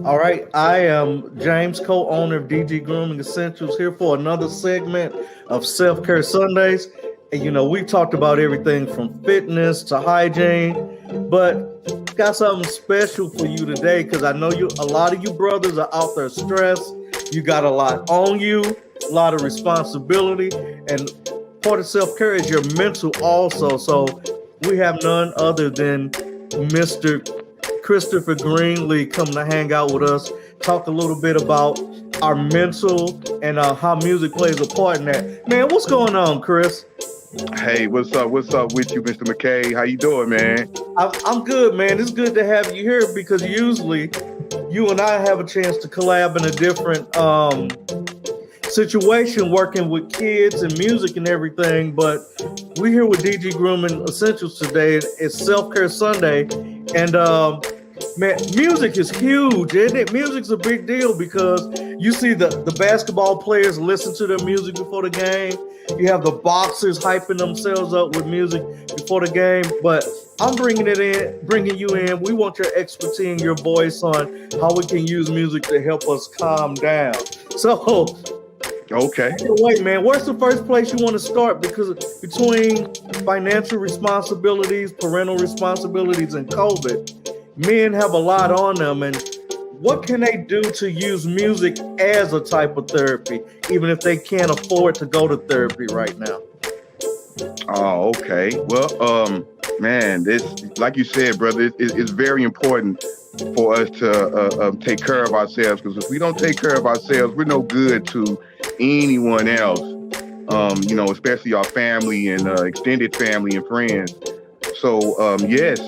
All right, I am James, co-owner of DG Grooming Essentials, here for another segment of Self Care Sundays. And we talked about everything from fitness to hygiene, but got something special for you today because I know a lot of you brothers are out there stressed. You got a lot on you, a lot of responsibility, and part of self care is your mental also. So we have none other than Mr. Christopher Greenlee coming to hang out with us, talk a little bit about our mental and how music plays a part in that. Man, what's going on, Chris? Hey, what's up? What's up with you, Mr. McKay? How you doing, man? I'm good, man. It's good to have you here because usually you and I have a chance to collab in a different situation, working with kids and music and everything. But we're here with DG Grooming Essentials today. It's Self Care Sunday, and man, music is huge, isn't it? Music's a big deal because you see the basketball players listen to their music before the game. You have the boxers hyping themselves up with music before the game. But I'm bringing you in. We want your expertise and your voice on how we can use music to help us calm down. So, okay. Wait, man, where's the first place you want to start? Because between financial responsibilities, parental responsibilities, and COVID, men have a lot on them. And what can they do to use music as a type of therapy, even if they can't afford to go to therapy right now? Oh, okay. Well, man, this, like you said, brother, it's very important for us to take care of ourselves, because if we don't take care of ourselves, we're no good to anyone else, especially our family and extended family and friends. So, yes,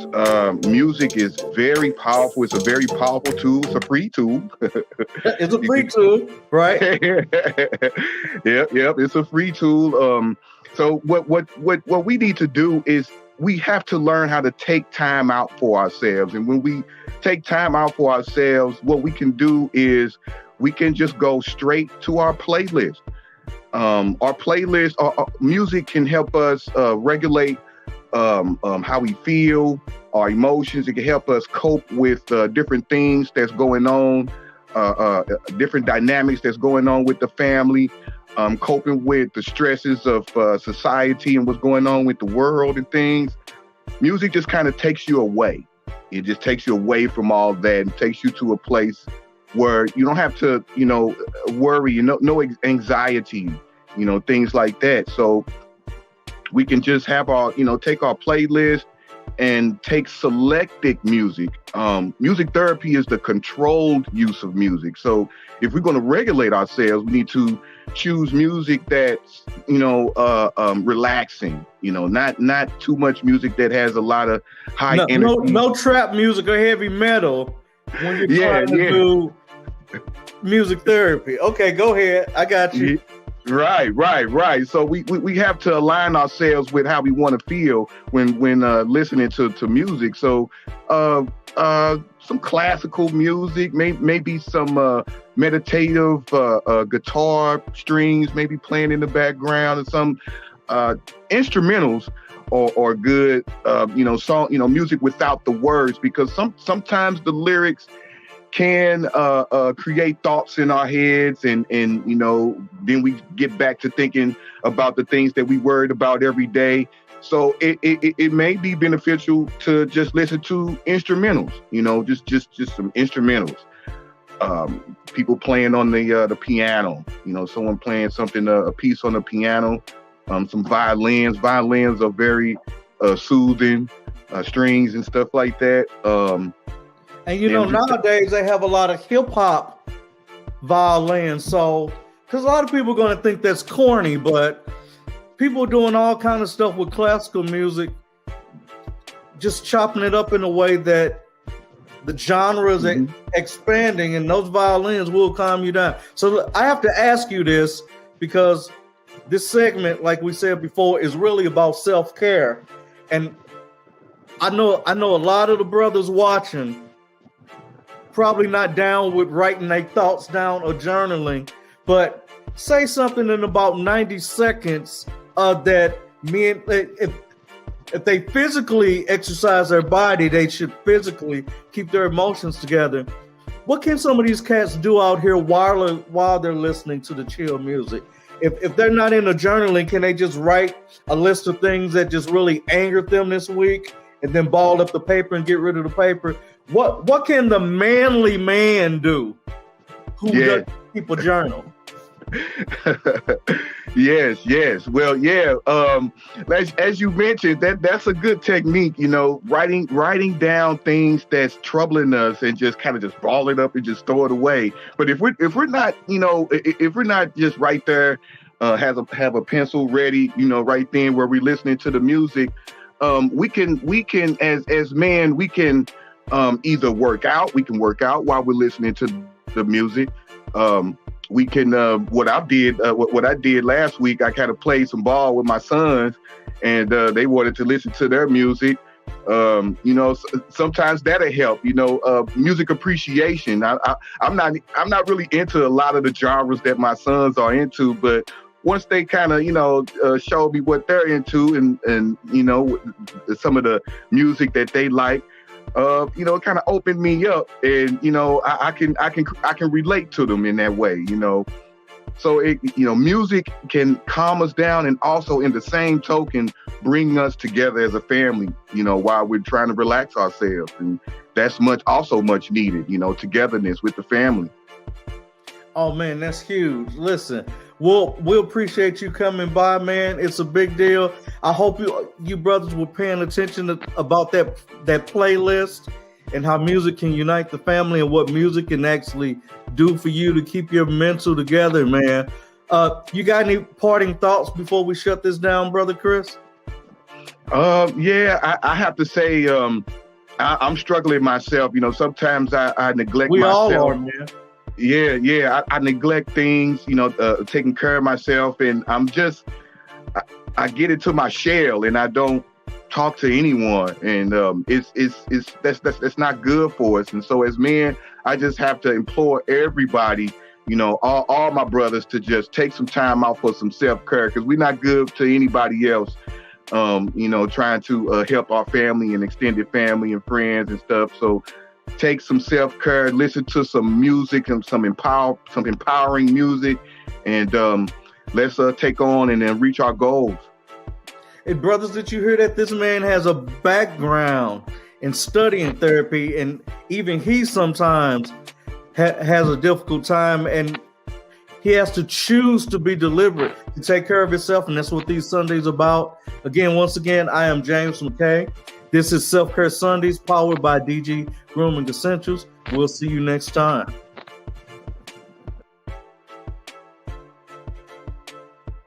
music is very powerful. It's a very powerful tool. It's a free tool. It's a free tool, right? Yep. It's a free tool. So what we need to do is we have to learn how to take time out for ourselves. And when we take time out for ourselves, what we can do is we can just go straight to our playlist. Our playlist, our music can help us regulate how we feel, our emotions. It can help us cope with different things that's going on, different dynamics that's going on with the family, coping with the stresses of society and what's going on with the world and things. Music just kind of takes you away. It just takes you away from all that and takes you to a place where you don't have to, worry, no anxiety, things like that. So we can just have our, take our playlist and take selected music. Music therapy is the controlled use of music. So if we're going to regulate ourselves, we need to choose music that's, relaxing, not too much music that has a lot of high energy. No trap music or heavy metal when you're trying to do music therapy. Okay, go ahead. I got you. Yeah. Right. So we have to align ourselves with how we want to feel when listening to music. So some classical music, maybe some meditative guitar strings, maybe playing in the background, and some instrumentals or good song, music without the words, because sometimes the lyrics can create thoughts in our heads, and then we get back to thinking about the things that we worried about every day. So it may be beneficial to just listen to instrumentals, just some instrumentals. People playing on the piano, someone playing something, a piece on the piano, some violins. Violins are very soothing, strings and stuff like that. And nowadays they have a lot of hip hop violins. So, because a lot of people are going to think that's corny, but people are doing all kind of stuff with classical music, just chopping it up in a way that the genres are expanding, and those violins will calm you down. So I have to ask you this, because this segment, like we said before, is really about self-care. And I know a lot of the brothers watching probably not down with writing their thoughts down or journaling, but say something in about 90 seconds that men, if they physically exercise their body, they should physically keep their emotions together. what can some of these cats do out here while they're listening to the chill music? If they're not into journaling, can they just write a list of things that just really angered them this week and then ball up the paper and get rid of the paper? What can the manly man do who does keep a journal? Yes. Well, yeah. As you mentioned, that's a good technique. Writing down things that's troubling us and just kind of just ball it up and just throw it away. But if we're not, if we're not just right there, have a pencil ready, right then where we're listening to the music, we can as men, we can either work out. We can work out while we're listening to the music. We can what I did last week. I kind of played some ball with my sons, and they wanted to listen to their music. Sometimes that'll help. Music appreciation. I'm not really into a lot of the genres that my sons are into, but once they kind of show me what they're into and some of the music that they like. It kind of opened me up, and I can relate to them in that way. So music can calm us down, and also in the same token bring us together as a family. While we're trying to relax ourselves, and that's much needed. Togetherness with the family. Oh man, that's huge. Listen, we'll appreciate you coming by, man. It's a big deal. I hope you brothers were paying attention about that playlist and how music can unite the family and what music can actually do for you to keep your mental together, man. You got any parting thoughts before we shut this down, Brother Chris? I have to say, I'm struggling myself. Sometimes I neglect myself. We all are, man. Yeah. I neglect things, taking care of myself, and I get into my shell and I don't talk to anyone, and that's not good for us. And so as men, I just have to implore everybody, all my brothers, to just take some time out for some self-care, because we're not good to anybody else. Trying to help our family and extended family and friends and stuff. So take some self-care, listen to some music and some empowering music, and let's take on and then reach our goals. Hey, brothers, did you hear that this man has a background in studying therapy, and even he sometimes has a difficult time, and he has to choose to be deliberate to take care of himself, and that's what these Sundays about. Once again, I am James McKay. This is Self Care Sundays, powered by DG Grooming Essentials. We'll see you next time.